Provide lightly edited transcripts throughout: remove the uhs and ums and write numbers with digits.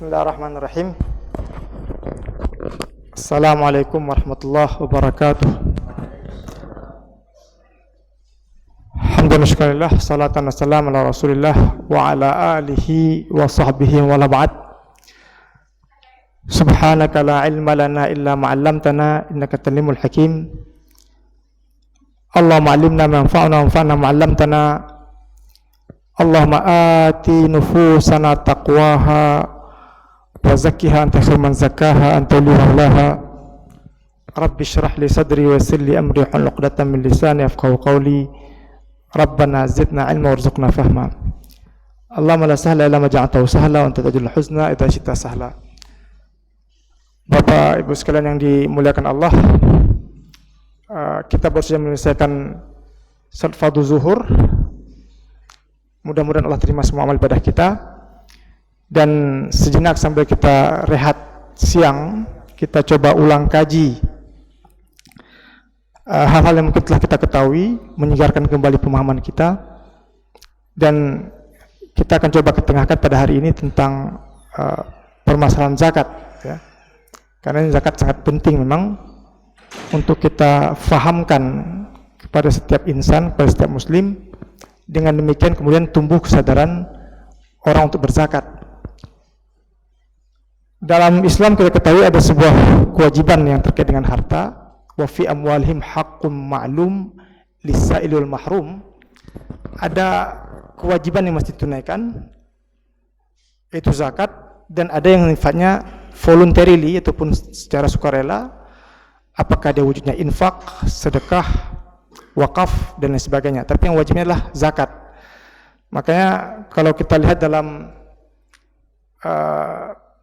Bismillahirrahmanirrahim. Assalamualaikum warahmatullahi wabarakatuh. Alhamdulillah, salatan wassalamu ala Rasulillah wa ala alihi wa sahbihi wa la ba'd. Subhanaka la ilma lana illa ma 'allamtana innaka talimul hakim. Allahumma 'allimna ma yanfa'una wanfa'na ma 'allamtana. Allahumma ati nufusana taqwaha wa zakkiha anta khairu man zakkaha anta waliyuha. Rabbi shrah li sadri wa yassir li amri wahlul 'uqdatam min lisani yafqahu qawli. Rabbana zidna ilma warzuqna fahma. Allahumma la sahla illa ma ja'altahu sahla wa anta taj'alul huzna idza syi'ta sahla. Bapak Ibu sekalian yang dimuliakan Allah, kita baru saja menyelesaikan salat fardhu zuhur. Mudah-mudahan Allah terima semua amal ibadah kita. Dan sejenak sambil kita rehat siang, kita coba ulang kaji hal-hal yang mungkin telah kita ketahui, menyegarkan kembali pemahaman kita. Dan kita akan coba ketengahkan pada hari ini tentang permasalahan zakat, ya. Karena zakat sangat penting memang untuk kita fahamkan kepada setiap insan, kepada setiap muslim. Dengan demikian kemudian tumbuh kesadaran orang untuk berzakat. Dalam Islam kita ketahui ada sebuah kewajiban yang terkait dengan harta. Wa fi amwalihim haqqum ma'lum lis-sa'il wal mahrum. Ada kewajiban yang mesti ditunaikan, yaitu zakat, dan ada yang sifatnya voluntarily ataupun secara sukarela. Apakah dia wujudnya infak, sedekah, wakaf dan lain sebagainya. Tapi yang wajibnya adalah zakat. Makanya kalau kita lihat dalam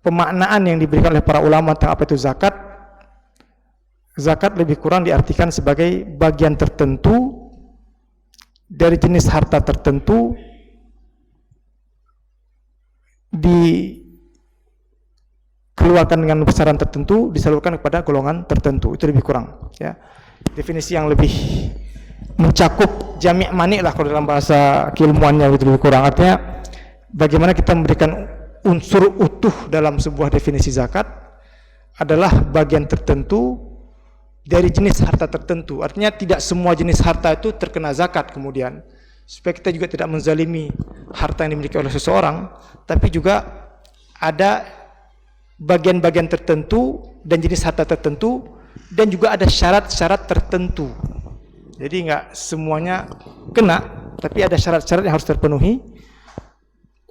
pemaknaan yang diberikan oleh para ulama tentang apa itu zakat, zakat lebih kurang diartikan sebagai bagian tertentu dari jenis harta tertentu dikeluarkan dengan besaran tertentu, disalurkan kepada golongan tertentu. Itu lebih kurang, ya. Definisi yang lebih mencakup jami' mani lah kalau dalam bahasa keilmuannya, itu lebih kurang. Artinya bagaimana kita memberikan unsur utuh dalam sebuah definisi zakat adalah bagian tertentu dari jenis harta tertentu. Artinya tidak semua jenis harta itu terkena zakat kemudian. Supaya kita juga tidak menzalimi harta yang dimiliki oleh seseorang, tapi juga ada bagian-bagian tertentu dan jenis harta tertentu, dan juga ada syarat-syarat tertentu. Jadi enggak semuanya kena, tapi ada syarat-syarat yang harus terpenuhi,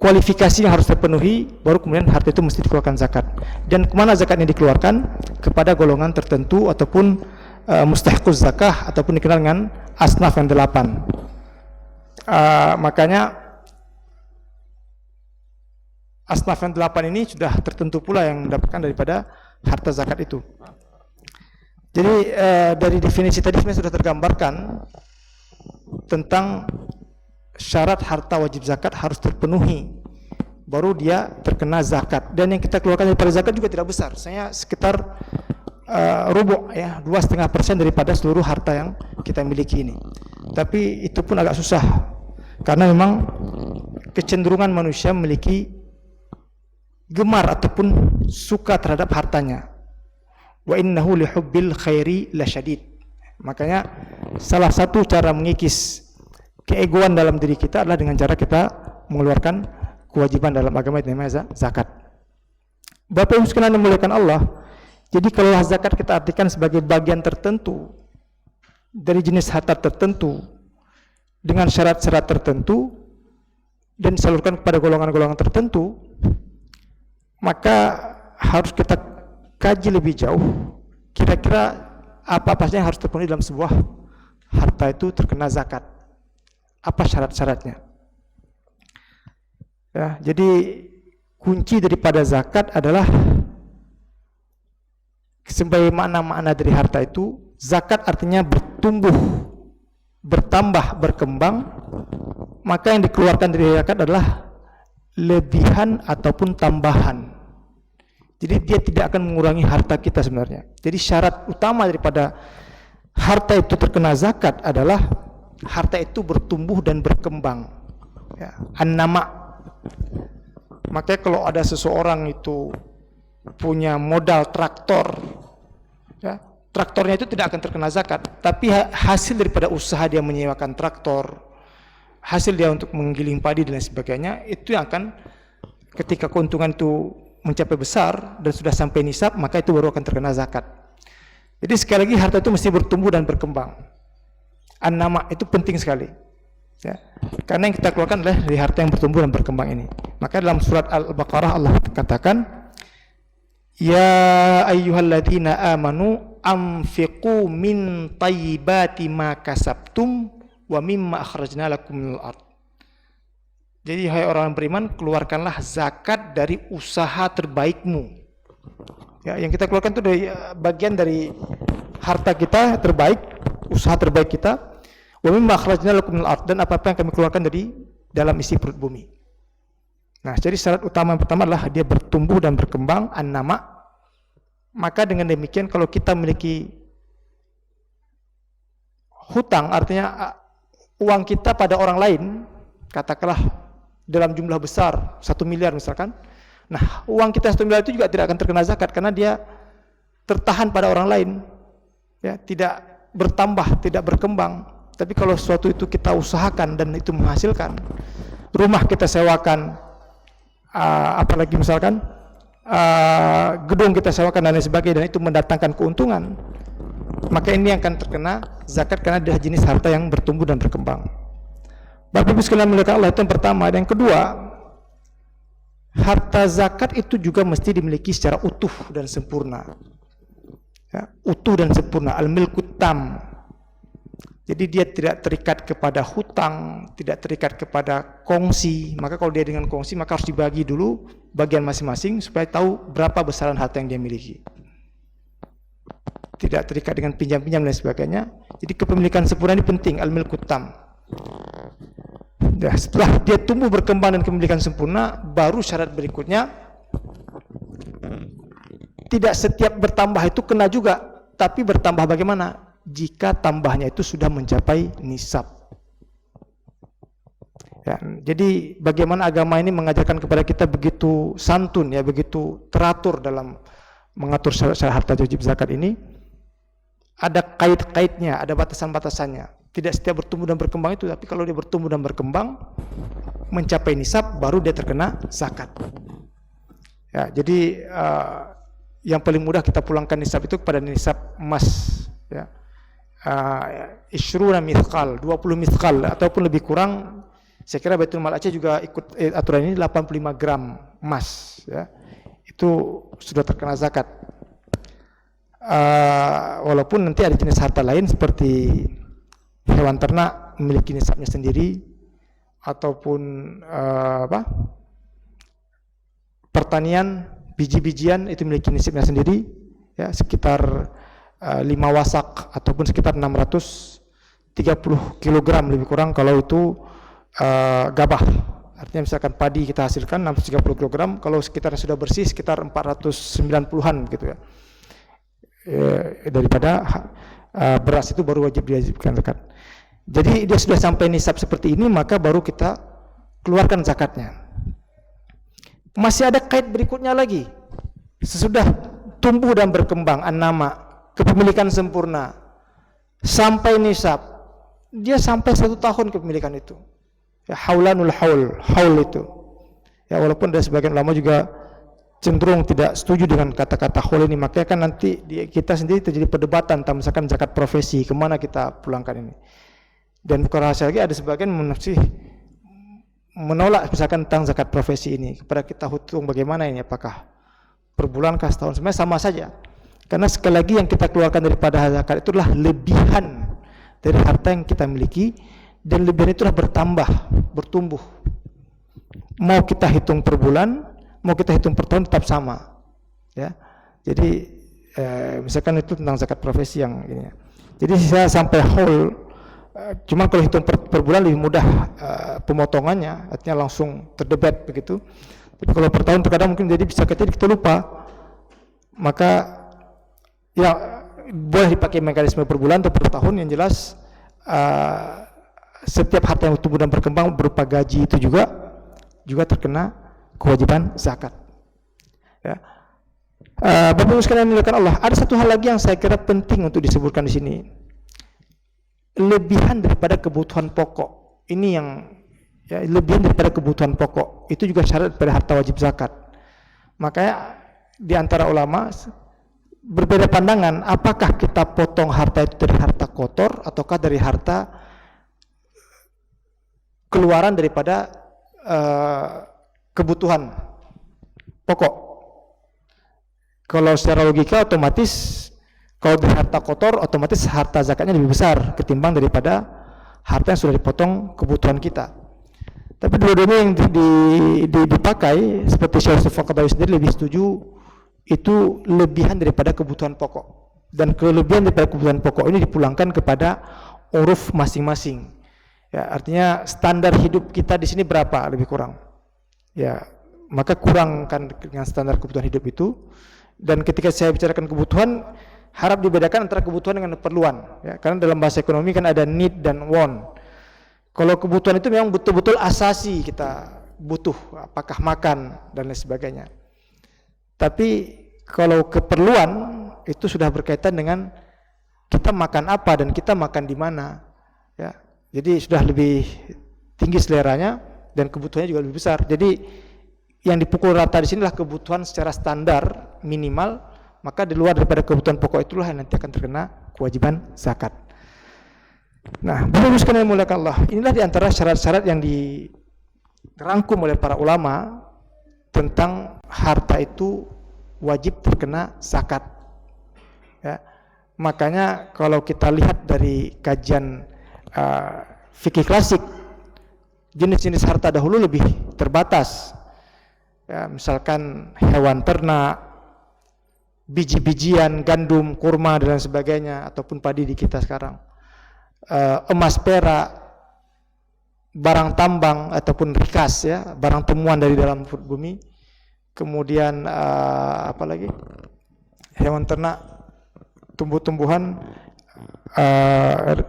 kualifikasi yang harus terpenuhi, baru kemudian harta itu mesti dikeluarkan zakat. Dan kemana zakatnya dikeluarkan? Kepada golongan tertentu ataupun mustahiquz zakah, ataupun dikenal dengan asnaf yang 8. Makanya asnaf yang 8 ini sudah tertentu pula yang mendapatkan daripada harta zakat itu. Jadi dari definisi tadi sebenarnya sudah tergambarkan tentang syarat harta wajib zakat harus terpenuhi, baru dia terkena zakat. Dan yang kita keluarkan daripada zakat juga tidak besar, saya sekitar rubu', ya, 2,5% daripada seluruh harta yang kita miliki ini. Tapi itu pun agak susah, karena memang kecenderungan manusia memiliki gemar ataupun suka terhadap hartanya. Wa innahu lihubbil khairi lasyadid. Makanya salah satu cara mengikis keegoan dalam diri kita adalah dengan cara kita mengeluarkan kewajiban dalam agama yang namanya zakat. Bapak Ibu sekalian yang dimuliakan Allah, jadi kalau zakat kita artikan sebagai bagian tertentu dari jenis harta tertentu dengan syarat-syarat tertentu dan disalurkan kepada golongan-golongan tertentu, maka harus kita kaji lebih jauh, kira-kira apa saja yang harus terpenuhi dalam sebuah harta itu terkena zakat. Apa syarat-syaratnya? Ya, jadi kunci daripada zakat adalah sebagai makna-makna dari harta itu, zakat artinya bertumbuh, bertambah, berkembang. Maka yang dikeluarkan dari zakat adalah lebihan ataupun tambahan. Jadi dia tidak akan mengurangi harta kita sebenarnya. Jadi syarat utama daripada harta itu terkena zakat adalah harta itu bertumbuh dan berkembang. Ya, an-nama. Makanya kalau ada seseorang itu punya modal traktor, ya, traktornya itu tidak akan terkena zakat, tapi hasil daripada usaha dia menyewakan traktor, hasil dia untuk menggiling padi dan lain sebagainya, itu yang akan ketika keuntungan itu mencapai besar dan sudah sampai nisab, maka itu baru akan terkena zakat. Jadi sekali lagi harta itu mesti bertumbuh dan berkembang. An-nama itu penting sekali, ya. Karena yang kita keluarkan adalah dari harta yang bertumbuh dan berkembang ini. Maka dalam surat Al-Baqarah Allah katakan, ya ayyuhalladzina amanu anfiqu min thayyibati ma kasabtum wa mimma akhrajna lakum minal ard. Jadi hai orang beriman, keluarkanlah zakat dari usaha terbaikmu. Ya, yang kita keluarkan itu dari bagian dari harta kita terbaik, usaha terbaik kita. Wa mimma akhrajna lakum minal ard, dan apa-apa yang kami keluarkan dari dalam isi perut bumi. Nah, jadi syarat utama yang pertama adalah dia bertumbuh dan berkembang, an-nama. Maka dengan demikian kalau kita memiliki hutang, artinya uang kita pada orang lain, katakanlah dalam jumlah besar 1 miliar misalkan. Nah, uang kita 1 miliar itu juga tidak akan terkena zakat karena dia tertahan pada orang lain, ya, tidak bertambah, tidak berkembang. Tapi kalau sesuatu itu kita usahakan dan itu menghasilkan, rumah kita sewakan, apalagi misalkan gedung kita sewakan dan lain sebagainya, dan itu mendatangkan keuntungan, maka ini akan terkena zakat karena dia jenis harta yang bertumbuh dan berkembang. Bapak Ibu sekalian muliakan Allah, itu yang pertama. Dan yang kedua, harta zakat itu juga mesti dimiliki secara utuh dan sempurna, ya, utuh dan sempurna, al-milkut tam. Jadi dia tidak terikat kepada hutang, tidak terikat kepada kongsi. Maka kalau dia dengan kongsi, maka harus dibagi dulu bagian masing-masing supaya tahu berapa besaran harta yang dia miliki. Tidak terikat dengan pinjam-pinjam dan sebagainya. Jadi kepemilikan sempurna ini penting, al-milkut tam. Nah, setelah dia tumbuh berkembang dan kepemilikan sempurna, baru syarat berikutnya, tidak setiap bertambah itu kena juga, tapi bertambah bagaimana? Jika tambahnya itu sudah mencapai nisab. Ya, jadi bagaimana agama ini mengajarkan kepada kita begitu santun, ya, begitu teratur dalam mengatur syarat harta wajib zakat ini. Ada kait-kaitnya, ada batasan-batasannya. Tidak setiap bertumbuh dan berkembang itu, tapi kalau dia bertumbuh dan berkembang mencapai nisab, baru dia terkena zakat. Ya, jadi yang paling mudah kita pulangkan nisab itu kepada nisab emas, ya. Ishruna mithqal, 20 mithqal ataupun lebih kurang. Saya kira Baitul Mal Aceh juga ikut aturan ini, 85 gram emas, ya. Itu sudah terkena zakat. Walaupun nanti ada jenis harta lain seperti hewan ternak memiliki nisabnya sendiri, ataupun pertanian, biji-bijian itu memiliki nisabnya sendiri, ya, sekitar 5 wasak ataupun sekitar 630 kg lebih kurang kalau itu gabah. Artinya misalkan padi kita hasilkan 630 kg, kalau sekitar sudah bersih sekitar 490-an gitu, ya. Daripada beras itu baru wajib diwajibkan zakat. Jadi dia sudah sampai nisab seperti ini, maka baru kita keluarkan zakatnya. Masih ada kait berikutnya lagi. Sesudah tumbuh dan berkembang, an-nama, kepemilikan sempurna, sampai nisab, dia sampai 1 tahun kepemilikan itu, ya, haulanul haul itu, ya, walaupun ada sebagian ulama juga cenderung tidak setuju dengan kata-kata haul ini. Makanya kan nanti kita sendiri terjadi perdebatan tentang misalkan zakat profesi, kemana kita pulangkan ini. Dan bukan rahasia lagi, ada sebagian menolak misalkan tentang zakat profesi ini, kepada kita hitung bagaimana ini, apakah per bulan kah, setahun. Sebenarnya sama saja. Karena sekali lagi yang kita keluarkan daripada zakat itulah lebihan dari harta yang kita miliki, dan lebihan itulah bertambah, bertumbuh. Mau kita hitung per bulan, mau kita hitung per tahun tetap sama, ya. Jadi misalkan itu tentang zakat profesi yang ini. Jadi saya sampai haul, cuma kalau hitung per bulan lebih mudah pemotongannya, artinya langsung terdebet begitu. Tapi kalau per tahun terkadang mungkin jadi bisa kita lupa. Maka ya boleh dipakai mekanisme per bulan atau per tahun. Yang jelas setiap harta yang tumbuh dan berkembang berupa gaji itu juga terkena kewajiban zakat. Ya. Bapak Ibu sekalian dimuliakan Allah, ada satu hal lagi yang saya kira penting untuk disebutkan di sini. Lebihan daripada kebutuhan pokok. Ini yang ya, lebihan daripada kebutuhan pokok itu juga syarat pada harta wajib zakat. Makanya di antara ulama berbeda pandangan, apakah kita potong harta itu dari harta kotor ataukah dari harta keluaran daripada kebutuhan pokok. Kalau secara logika otomatis kalau dari harta kotor otomatis harta zakatnya lebih besar ketimbang daripada harta yang sudah dipotong kebutuhan kita. Tapi dua-duanya yang dipakai seperti Syekh Yusuf Al-Qaradawi sendiri lebih setuju itu lebihan daripada kebutuhan pokok, dan kelebihan daripada kebutuhan pokok ini dipulangkan kepada uruf masing-masing. Ya, artinya standar hidup kita di sini berapa lebih kurang. Ya, maka kurangkan dengan standar kebutuhan hidup itu. Dan ketika saya bicarakan kebutuhan, harap dibedakan antara kebutuhan dengan keperluan. Ya, karena dalam bahasa ekonomi kan ada need dan want. Kalau kebutuhan itu memang betul-betul asasi kita butuh, apakah makan dan lain sebagainya. Tapi kalau keperluan itu sudah berkaitan dengan kita makan apa dan kita makan di mana. Ya, jadi sudah lebih tinggi seleranya dan kebutuhannya juga lebih besar. Jadi yang dipukul rata di sinilah kebutuhan secara standar minimal, maka di luar daripada kebutuhan pokok itulah yang nanti akan terkena kewajiban zakat. Nah, Bapak Ibu sekalian muliakan Allah, inilah di antara syarat-syarat yang dirangkum oleh para ulama tentang harta itu wajib terkena zakat. Ya, makanya kalau kita lihat dari kajian fikih klasik, jenis-jenis harta dahulu lebih terbatas. Ya, misalkan hewan ternak, biji-bijian, gandum, kurma dan lain sebagainya, ataupun padi di kita sekarang, emas, perak, barang tambang ataupun rikas, ya, barang temuan dari dalam bumi. Kemudian apa lagi? Hewan ternak, tumbuh-tumbuhan,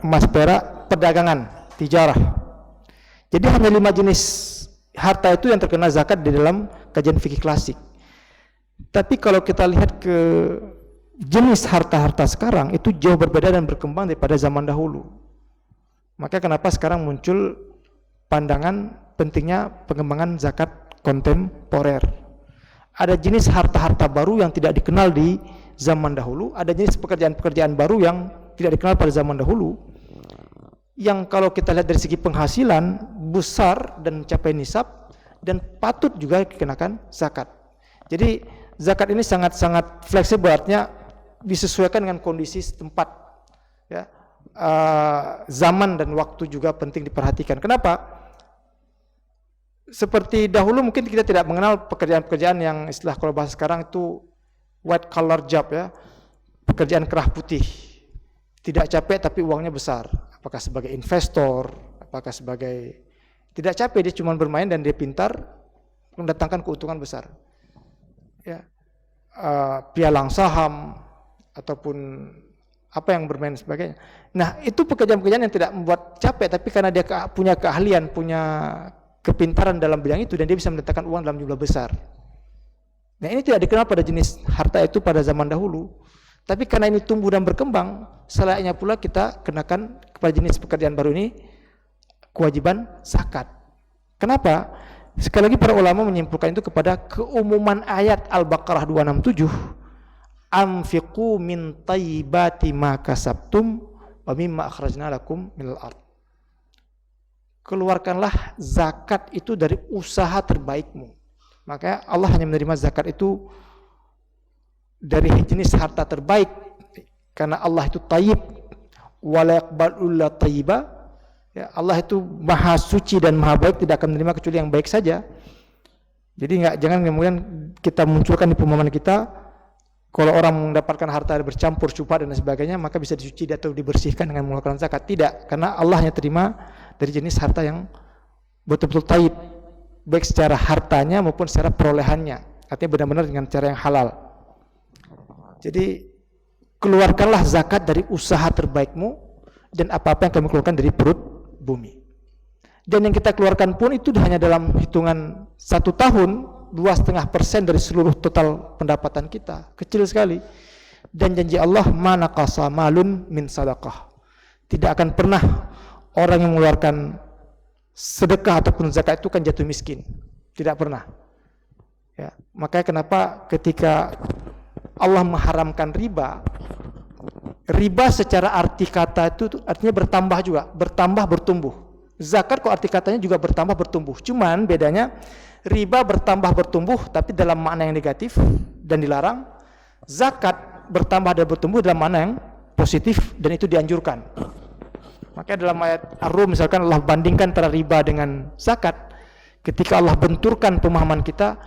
emas, perak, perdagangan, tijarah. Jadi hanya 5 jenis harta itu yang terkena zakat di dalam kajian fikih klasik. Tapi kalau kita lihat ke jenis harta-harta sekarang itu jauh berbeda dan berkembang daripada zaman dahulu. Maka kenapa sekarang muncul pandangan pentingnya pengembangan zakat kontemporer. Ada jenis harta-harta baru yang tidak dikenal di zaman dahulu, ada jenis pekerjaan-pekerjaan baru yang tidak dikenal pada zaman dahulu, yang kalau kita lihat dari segi penghasilan besar dan mencapai nisab dan patut juga dikenakan zakat. Jadi zakat ini sangat-sangat fleksibel, artinya disesuaikan dengan kondisi setempat. Ya, zaman dan waktu juga penting diperhatikan. Kenapa? Seperti dahulu mungkin kita tidak mengenal pekerjaan-pekerjaan yang istilah kalau bahasa sekarang itu white collar job, ya, pekerjaan kerah putih, tidak capek tapi uangnya besar. Apakah sebagai investor, apakah sebagai tidak capek, dia cuma bermain dan dia pintar mendatangkan keuntungan besar. Ya, pialang saham ataupun apa yang bermain sebagainya. Nah, itu pekerjaan-pekerjaan yang tidak membuat capek, tapi karena dia punya keahlian, punya kepintaran dalam bidang itu dan dia bisa mendatangkan uang dalam jumlah besar. Nah, ini tidak dikenal pada jenis harta itu pada zaman dahulu. Tapi karena ini tumbuh dan berkembang, selayaknya pula kita kenakan kepada jenis pekerjaan baru ini kewajiban zakat. Kenapa? Sekali lagi para ulama menyimpulkan itu kepada keumuman ayat Al-Baqarah 267, anfiqu min thayyibati ma kasabtum wa mimma akhrajna lakum minal ard. Keluarkanlah zakat itu dari usaha terbaikmu. Maka Allah hanya menerima zakat itu dari jenis harta terbaik, karena Allah itu tayyib wa la yaqbalu illa tayyiba. Ya, Allah itu maha suci dan maha baik, tidak akan menerima kecuali yang baik saja. Jadi jangan kemudian kita munculkan di pemahaman kita kalau orang mendapatkan harta bercampur syubhat dan sebagainya maka bisa disuci atau dibersihkan dengan mengeluarkan zakat. Tidak, karena Allah hanya terima dari jenis harta yang betul-betul tayyib, baik secara hartanya maupun secara perolehannya, artinya benar-benar dengan cara yang halal. Jadi keluarkanlah zakat dari usaha terbaikmu dan apa-apa yang kamu keluarkan dari perut bumi. Dan yang kita keluarkan pun itu hanya dalam hitungan 1 tahun 2,5% dari seluruh total pendapatan kita, kecil sekali. Dan janji Allah, ma naqasa malun min sadaqah. Tidak akan pernah orang yang mengeluarkan sedekah ataupun zakat itu kan jatuh miskin. Tidak pernah. Ya, makanya kenapa ketika Allah mengharamkan riba, riba secara arti kata itu artinya bertambah juga, bertambah bertumbuh. Zakat kok arti katanya juga bertambah bertumbuh. Cuman bedanya riba bertambah bertumbuh tapi dalam makna yang negatif dan dilarang. Zakat bertambah dan bertumbuh dalam makna yang positif dan itu dianjurkan. Makanya dalam ayat Ar-Rum misalkan Allah bandingkan antara riba dengan zakat. Ketika Allah benturkan pemahaman kita,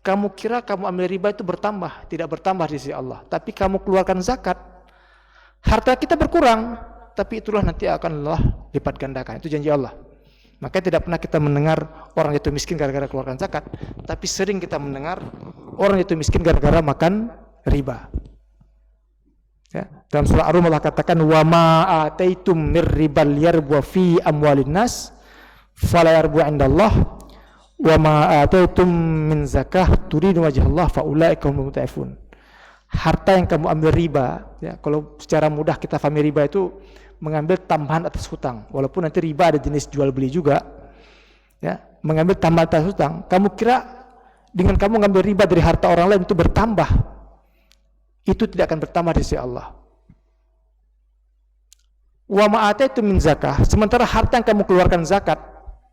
kamu kira kamu ambil riba itu bertambah, tidak bertambah di sisi Allah. Tapi kamu keluarkan zakat, harta kita berkurang, tapi itulah nanti akan Allah lipat gandakan. Itu janji Allah. Makanya tidak pernah kita mendengar orang itu miskin gara-gara keluarkan zakat, tapi sering kita mendengar orang itu miskin gara-gara makan riba. Ya, dalam surah Ar-Rum Allah katakan wa ma ataitum mir ribal yarbu fi amwalin nas fala yarbu indallah wa ma ataitum min zakah turidu wajh Allah fa ulaika humul mutaifun. Harta yang kamu ambil riba, ya, kalau secara mudah kita pahami riba itu mengambil tambahan atas hutang, walaupun nanti riba ada jenis jual beli juga, ya, mengambil tambahan atas hutang. Kamu kira dengan kamu mengambil riba dari harta orang lain itu bertambah? Itu tidak akan bertambah di sisi Allah. Wa ma ataitum min zakah, sementara harta yang kamu keluarkan zakat,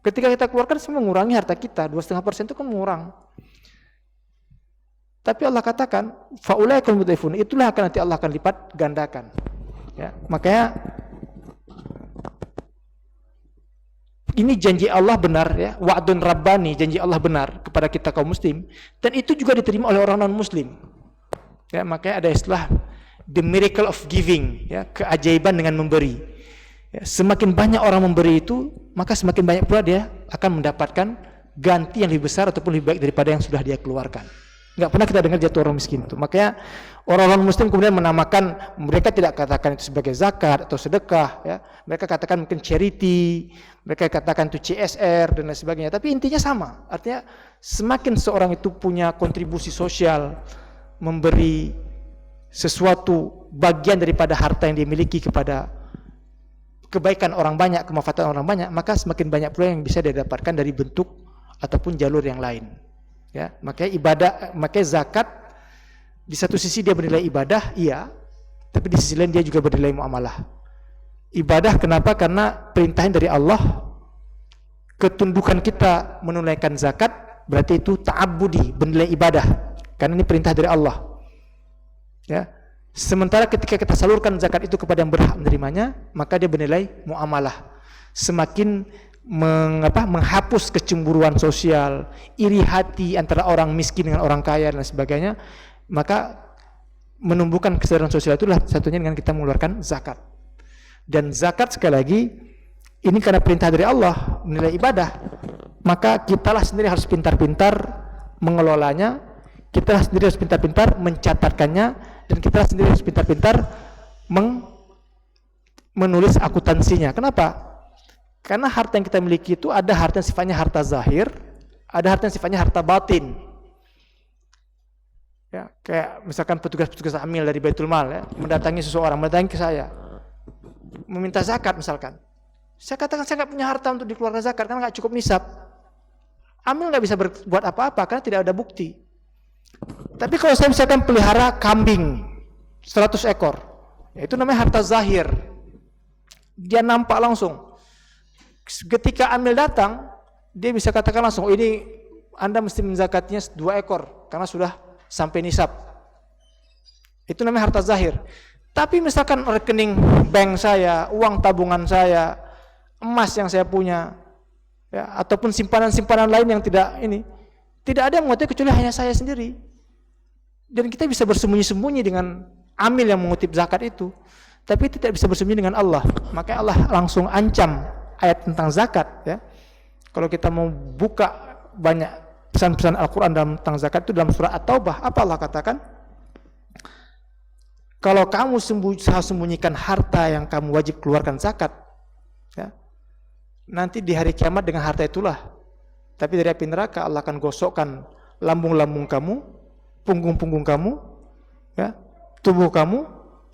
ketika kita keluarkan semua mengurangi harta kita, 2,5% itu kan mengurang. Tapi Allah katakan faulaikal mutaifun, itulah akan nanti Allah akan lipat gandakan. Ya, makanya ini janji Allah benar, ya, wa'dun rabbani, janji Allah benar kepada kita kaum muslim, dan itu juga diterima oleh orang non muslim. Ya, makanya ada istilah the miracle of giving, ya, keajaiban dengan memberi. Ya, semakin banyak orang memberi itu, maka semakin banyak pula dia akan mendapatkan ganti yang lebih besar ataupun lebih baik daripada yang sudah dia keluarkan. Enggak pernah kita dengar jatuh orang miskin itu. Makanya orang-orang muslim kemudian menamakan, mereka tidak katakan itu sebagai zakat atau sedekah, ya. Mereka katakan mungkin charity, mereka katakan itu CSR dan lain sebagainya. Tapi intinya sama. Artinya semakin seorang itu punya kontribusi sosial, memberi sesuatu bagian daripada harta yang dimiliki kepada kebaikan orang banyak, kemanfaatan orang banyak, maka semakin banyak pula yang bisa didapatkan dari bentuk ataupun jalur yang lain. Ya, makanya ibadah, makanya zakat di satu sisi dia bernilai ibadah, iya, tapi di sisi lain dia juga bernilai muamalah. Ibadah kenapa? Karena perintahan dari Allah, ketundukan kita menunaikan zakat berarti itu ta'abbudi, bernilai ibadah, karena ini perintah dari Allah. Ya, sementara ketika kita salurkan zakat itu kepada yang berhak menerimanya, maka dia bernilai muamalah. Semakin menghapus kecemburuan sosial, iri hati antara orang miskin dengan orang kaya dan sebagainya, maka menumbuhkan kesadaran sosial itulah satunya dengan kita mengeluarkan zakat. Dan zakat sekali lagi ini karena perintah dari Allah, nilai ibadah, maka kitalah sendiri harus pintar-pintar mengelolanya, kitalah sendiri harus pintar-pintar mencatatkannya, dan kita sendiri harus pintar-pintar menulis akuntansinya. Kenapa? Karena harta yang kita miliki itu ada harta yang sifatnya harta zahir, ada harta yang sifatnya harta batin. Ya, kayak misalkan petugas-petugas amil dari Baitul Mal, ya, mendatangi seseorang, mendatangi ke saya, meminta zakat misalkan. Saya katakan saya nggak punya harta untuk dikeluarkan zakat karena nggak cukup nisab. Amil nggak bisa berbuat apa-apa karena tidak ada bukti. Tapi kalau saya misalkan pelihara kambing 100 ekor, ya itu namanya harta zahir. Dia nampak langsung. Ketika amil datang, dia bisa katakan langsung, ini Anda mesti menzakatnya 2 ekor karena sudah sampai nisab. Itu namanya harta zahir. Tapi misalkan rekening bank saya, uang tabungan saya, emas yang saya punya, ya, ataupun simpanan-simpanan lain yang tidak ada yang mengetahui kecuali hanya saya sendiri. Dan kita bisa bersembunyi-sembunyi dengan amil yang mengutip zakat itu, tapi tidak bisa bersembunyi dengan Allah. Maka Allah langsung ancam ayat tentang zakat, ya. Kalau kita mau buka banyak pesan-pesan Al-Quran tentang zakat itu dalam surah At-Taubah, apa Allah katakan? Kalau kamu sembunyikan harta yang kamu wajib keluarkan zakat, ya, nanti di hari kiamat dengan harta itulah, tapi dari api neraka Allah akan gosokkan lambung-lambung kamu, punggung-punggung kamu, ya, tubuh kamu.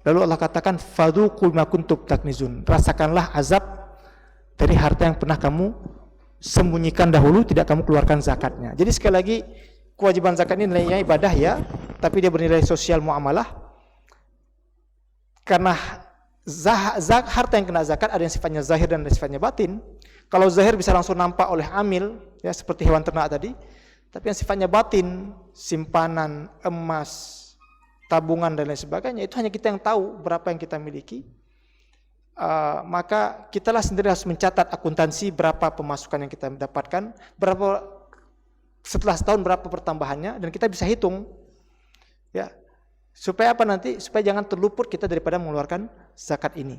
Lalu Allah katakan fadzuqu ma kuntum taknizun. Rasakanlah azab dari harta yang pernah kamu sembunyikan dahulu, tidak kamu keluarkan zakatnya. Jadi sekali lagi, kewajiban zakat ini nilainya ibadah ya, tapi dia bernilai sosial muamalah. Karena harta yang kena zakat ada yang sifatnya zahir dan ada yang sifatnya batin. Kalau zahir bisa langsung nampak oleh amil, ya seperti hewan ternak tadi. Tapi yang sifatnya batin, simpanan, emas, tabungan dan lain sebagainya, itu hanya kita yang tahu berapa yang kita miliki. Maka kitalah sendiri harus mencatat akuntansi berapa pemasukan yang kita dapatkan, berapa setelah setahun berapa pertambahannya, dan kita bisa hitung, ya, supaya apa nanti, supaya jangan terluput kita daripada mengeluarkan zakat ini.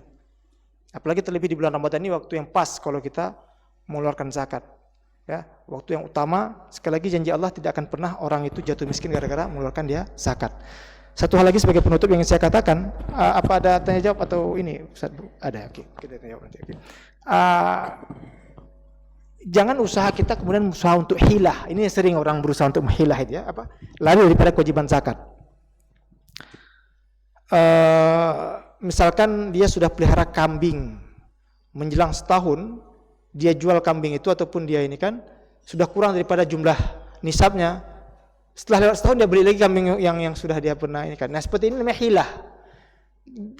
Apalagi terlebih di bulan Ramadan ini waktu yang pas kalau kita mengeluarkan zakat, ya, waktu yang utama. Sekali lagi janji Allah tidak akan pernah orang itu jatuh miskin gara-gara mengeluarkan dia zakat. Satu hal lagi sebagai penutup yang saya katakan, apa ada tanya jawab atau ini Ustaz Bu? Ada, oke. Kita tanya jawab nanti. Okay. Jangan usaha kita kemudian usaha untuk hilah. Ini sering orang berusaha untuk menghilah itu ya, apa? Lari daripada kewajiban zakat. Misalkan dia sudah pelihara kambing, menjelang setahun dia jual kambing itu ataupun dia ini kan sudah kurang daripada jumlah nisabnya. Setelah lewat setahun dia beli lagi kambing yang sudah dia pernah ini kan. Nah seperti ini namanya hilah.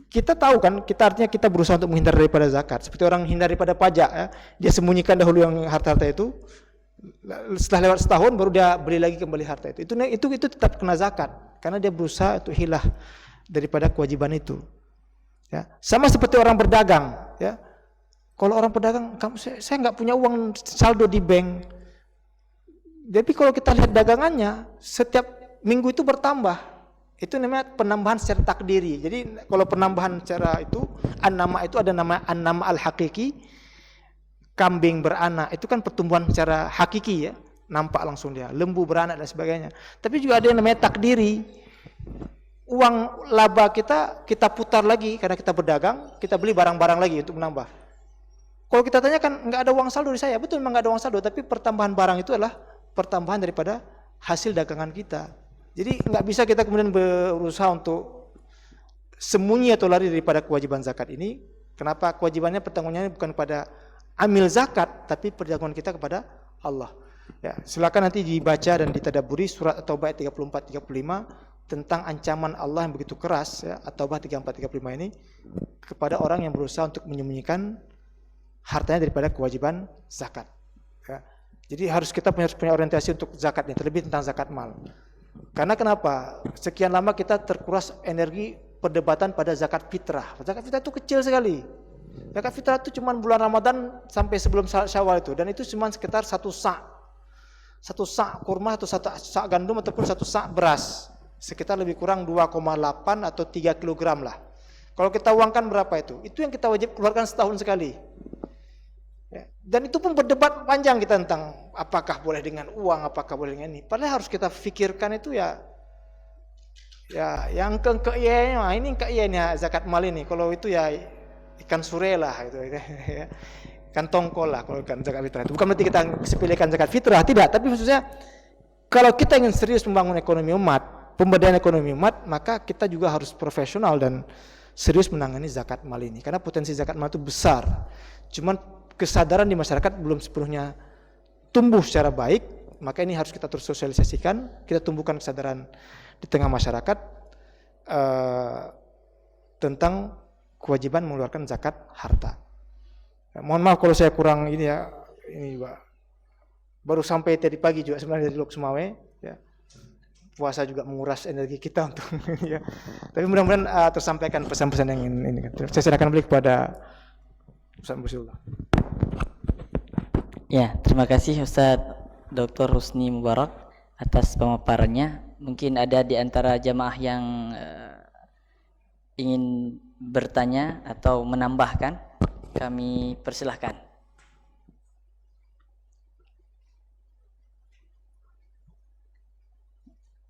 Kita tahu kan, artinya kita berusaha untuk menghindar daripada zakat. Seperti orang menghindar daripada pajak ya. Dia sembunyikan dahulu yang harta-harta itu. Setelah lewat setahun baru dia beli lagi kembali harta itu. Itu tetap kena zakat karena dia berusaha untuk hilah daripada kewajiban itu. Ya. Sama seperti orang berdagang ya. Kalau orang berdagang, saya nggak punya uang saldo di bank. Jadi kalau kita lihat dagangannya, setiap minggu itu bertambah. Itu namanya penambahan secara takdiri. Jadi kalau penambahan secara itu, an-nama itu ada nama an-nama al-hakiki, kambing beranak, itu kan pertumbuhan secara hakiki ya, nampak langsung dia, lembu beranak dan sebagainya. Tapi juga ada yang namanya takdiri. Uang laba kita putar lagi karena kita berdagang, kita beli barang-barang lagi untuk menambah. Kalau kita tanyakan nggak ada uang saldo di saya, betul memang nggak ada uang saldo, tapi pertambahan barang itu adalah pertambahan daripada hasil dagangan kita. Jadi nggak bisa kita kemudian berusaha untuk sembunyi atau lari daripada kewajiban zakat ini. Kenapa? Kewajibannya pertanggungjawabannya bukan pada amil zakat, tapi perjanjian kita kepada Allah. Ya, silakan nanti dibaca dan ditadaburi surat At-Taubah 34-35 tentang ancaman Allah yang begitu keras ya, At-Taubah 34-35 ini kepada orang yang berusaha untuk menyembunyikan hartanya daripada kewajiban zakat. Ya. Jadi kita punya orientasi untuk zakat ini, terlebih tentang zakat mal. Karena kenapa? Sekian lama kita terkuras energi perdebatan pada zakat fitrah. Zakat fitrah itu kecil sekali. Zakat fitrah itu cuma bulan Ramadan sampai sebelum Syawal itu, dan itu cuma sekitar satu sak kurma atau satu sak gandum ataupun satu sak beras, sekitar lebih kurang 2,8 atau 3 kilogram lah. Kalau kita uangkan berapa itu? Itu yang kita wajib keluarkan setahun sekali. Ya. Dan itu pun berdebat panjang kita tentang apakah boleh dengan uang, apakah boleh dengan ini. Padahal harus kita pikirkan itu ya yang ke-iya ini ke-iya zakat mal ini. Kalau itu ya ikan sure lah itu ya. Ikan tongkol lah kalau ikan zakat fitrah itu. Bukan berarti kita sepelekan zakat fitrah, tidak, tapi maksudnya kalau kita ingin serius membangun ekonomi umat, pemberdayaan ekonomi umat, maka kita juga harus profesional dan serius menangani zakat mal ini. Karena potensi zakat mal itu besar. Cuman kesadaran di masyarakat belum sepenuhnya tumbuh secara baik, maka ini harus kita terus sosialisasikan, kita tumbuhkan kesadaran di tengah masyarakat tentang kewajiban mengeluarkan zakat harta. Ya, mohon maaf kalau saya kurang ini ya, ini Pak. Baru sampai tadi pagi juga sebenarnya dari Lok Sumawe, ya. Puasa juga menguras energi kita untuk ya. Tapi mudah-mudahan tersampaikan pesan-pesan yang ini. Saya serahkan balik kepada Ustaz Busullah. Ya, terima kasih Ustaz Dr. Husni Mubarak atas pemaparannya. Mungkin ada di antara jamaah yang ingin bertanya atau menambahkan, kami persilahkan.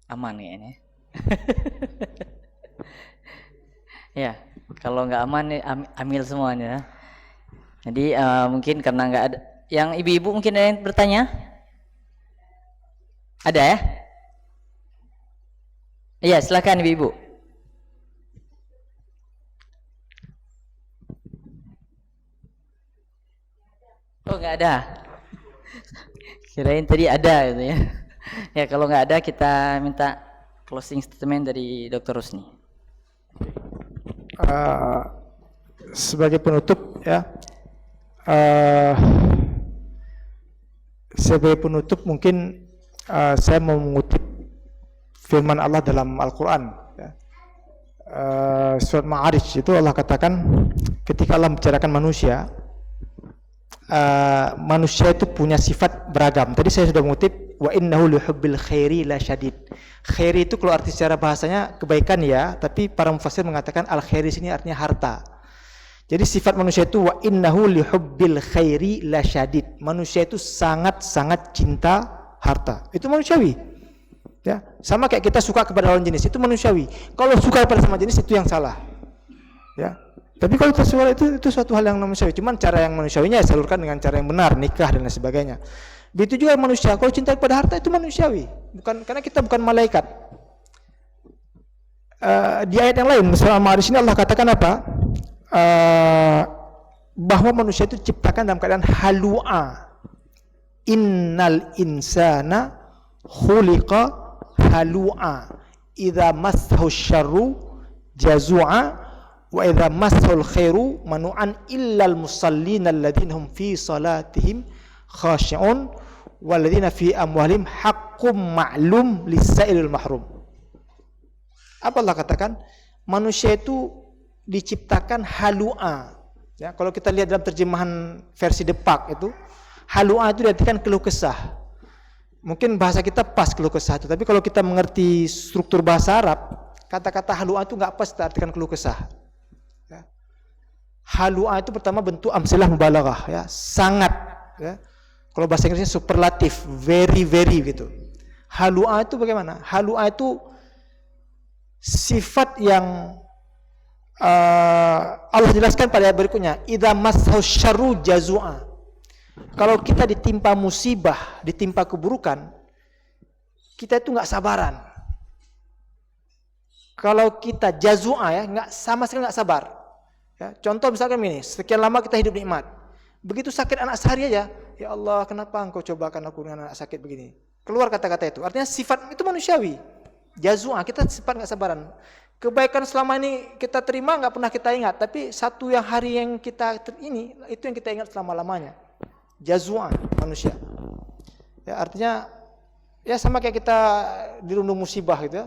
Aman ya ini. Ya, kalau nggak aman ambil semuanya. Jadi mungkin karena nggak ada, yang ibu-ibu mungkin ada yang bertanya? Ada ya? Iya, silakan Ibu. Oh, nggak ada. Kirain tadi ada gitu ya. Ya, kalau nggak ada kita minta closing statement dari Dr. Rusni. Sebagai penutup ya, sebagai penutup mungkin saya mau mengutip firman Allah dalam Al-Quran ya. Surat Ma'arij itu Allah katakan ketika Allah membicarakan manusia, manusia itu punya sifat beragam. Tadi saya sudah mengutip wa innahu lihubbil khairi la syadid. Khairi itu kalau arti secara bahasanya kebaikan ya, tapi para mufassir mengatakan al khairi sini artinya harta. Jadi sifat manusia itu wa innahu lihubbil khairi la syadid. Manusia itu sangat-sangat cinta harta. Itu manusiawi. Ya, sama kayak kita suka kepada lawan jenis, itu manusiawi. Kalau suka pada sama jenis itu yang salah. Ya. Tapi kalau tersuara itu suatu hal yang manusiawi. Cuman cara yang manusiawinya ya salurkan dengan cara yang benar, nikah dan lain sebagainya. Begitu juga manusia, kalau cinta kepada harta itu manusiawi. Bukan karena kita bukan malaikat. Di ayat yang lain, surah Al-Ma'arij ini Allah katakan apa? Bahwa manusia itu diciptakan dalam keadaan halu'a. Innal insana khuliqa halu'a. Idza massahu syarru jazu'a wa idza massahu khairu manu'an illal musallina alladziina hum fi salatihim khashi'un walladziina fi amwalihim haqqum ma'lum lis-sa'ilil mahrum. Apa Allah katakan? Manusia itu diciptakan halu'a. Ya, kalau kita lihat dalam terjemahan versi Depak itu, halu'a itu diartikan keluh kesah. Mungkin bahasa kita pas keluh kesah itu, tapi kalau kita mengerti struktur bahasa Arab, kata-kata halu'a itu nggak pas diartikan keluh kesah. Ya. Halu'a itu pertama bentuk amsilah mubalaghah, ya, sangat. Ya. Kalau bahasa Inggrisnya superlatif, very gitu. Halu'a itu bagaimana? Halu'a itu sifat yang Allah jelaskan pada ayat berikutnya, idza massahu syarru jazu'a. Kalau kita ditimpa musibah, ditimpa keburukan, kita itu nggak sabaran. Kalau kita jazu'a ya, nggak sama sekali nggak sabar. Ya, contoh misalkan ini, sekian lama kita hidup nikmat, begitu sakit anak sehari aja, ya Allah kenapa engkau cobakan aku dengan anak sakit begini? Keluar kata-kata itu, artinya sifat itu manusiawi. Jazu'a, kita sifat nggak sabaran. Kebaikan selama ini kita terima nggak pernah kita ingat, tapi satu yang hari yang kita ini itu yang kita ingat selama-lamanya. Jazu'a manusia. Ya, artinya ya sama kayak kita dirundung musibah gitu ya.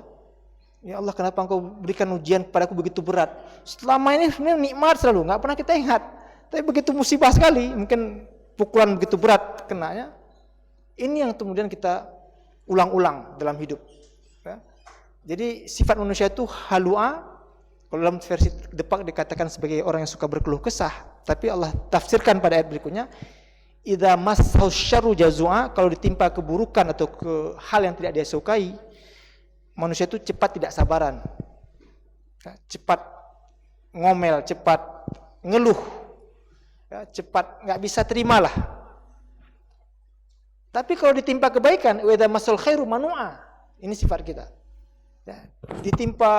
Ya Allah kenapa engkau berikan ujian kepadaku begitu berat? Selama ini sebenarnya nikmat selalu, nggak pernah kita ingat. Tapi begitu musibah sekali, mungkin pukulan begitu berat kenanya. Ini yang kemudian kita ulang-ulang dalam hidup. Ya. Jadi sifat manusia itu halu'a. Kalau dalam versi Depak dikatakan sebagai orang yang suka berkeluh kesah, tapi Allah tafsirkan pada ayat berikutnya, idza massahu syarru jazu'a, kalau ditimpa keburukan atau ke hal yang tidak dia sukai, manusia itu cepat tidak sabaran. Ya, cepat ngomel, cepat ngeluh. Ya, cepat enggak bisa terimalah. Tapi kalau ditimpa kebaikan, wa idza massal khairu manu'a. Ini sifat kita. Ya, ditimpa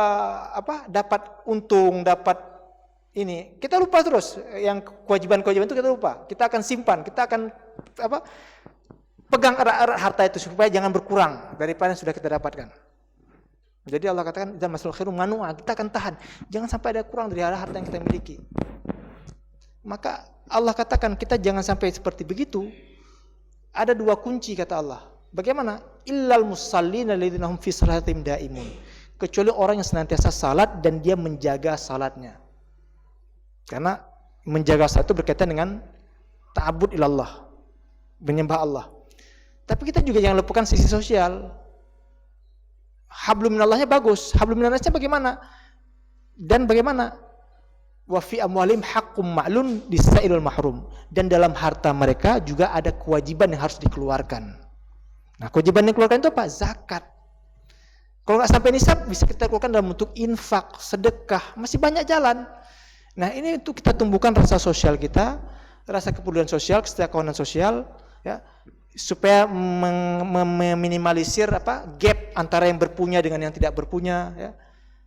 apa? Dapat untung, dapat ini. Kita lupa terus yang kewajiban-kewajiban itu kita lupa. Kita akan simpan, kita akan apa? Pegang erat-erat harta itu supaya jangan berkurang daripada yang sudah kita dapatkan. Jadi Allah katakan idza massal khairu manu'a, kita akan tahan. Jangan sampai ada kurang dari harta yang kita miliki. Maka Allah katakan kita jangan sampai seperti begitu. Ada dua kunci kata Allah. Bagaimana? Illal musallina alladzina hum fi salatihim daimun. Kecuali orang yang senantiasa salat dan dia menjaga salatnya. Karena menjaga salat itu berkaitan dengan ta'abbud ilallah, menyembah Allah. Tapi kita juga jangan lupakan sisi sosial. Hablum minallahnya bagus. Hablum minannasnya bagaimana? Dan bagaimana? Wa fi amwalihim haqqum ma'lun lis-sa'ilil mahrum. Dan dalam harta mereka juga ada kewajiban yang harus dikeluarkan. Nah, kewajiban yang dikeluarkan itu apa? Zakat. Kalau nggak sampai nisab, bisa kita keluarkan dalam bentuk infak, sedekah, masih banyak jalan. Nah, ini untuk kita tumbuhkan rasa sosial kita, rasa kepedulian sosial, kesetiakawanan sosial, ya. supaya meminimalisir gap antara yang berpunya dengan yang tidak berpunya, ya.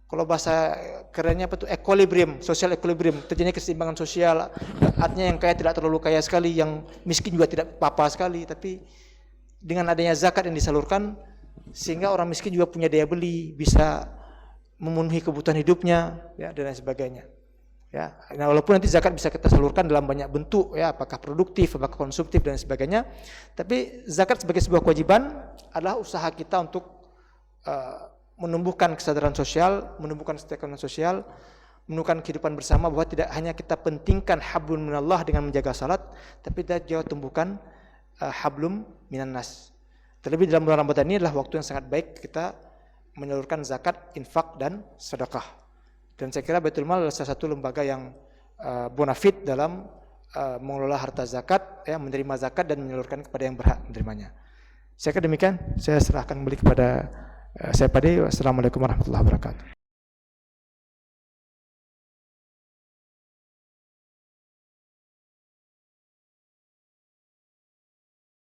Kalau bahasa kerennya apa tuh, equilibrium, social equilibrium, terjadinya keseimbangan sosial. Artinya yang kaya tidak terlalu kaya sekali, yang miskin juga tidak apa-apa sekali. Tapi dengan adanya zakat yang disalurkan, sehingga orang miskin juga punya daya beli, bisa memenuhi kebutuhan hidupnya, ya, dan lain sebagainya. Ya, nah walaupun nanti zakat bisa kita salurkan dalam banyak bentuk, ya, apakah produktif, apakah konsumtif dan sebagainya, tapi zakat sebagai sebuah kewajiban adalah usaha kita untuk menumbuhkan kesadaran sosial, menumbuhkan kesadaran sosial, menumbuhkan kehidupan bersama, bahwa tidak hanya kita pentingkan hablum minallah dengan menjaga salat, tapi kita juga tumbuhkan hablum minan nas. Terlebih dalam bulan Ramadan ini adalah waktu yang sangat baik kita menyalurkan zakat, infak dan sedekah. Dan saya kira Baitul Mal adalah salah satu lembaga yang bonafit dalam mengelola harta zakat, ya, menerima zakat dan menyalurkan kepada yang berhak menerimanya. Saya kira demikian, saya serahkan kembali kepada saya Pade. Wassalamualaikum warahmatullahi wabarakatuh.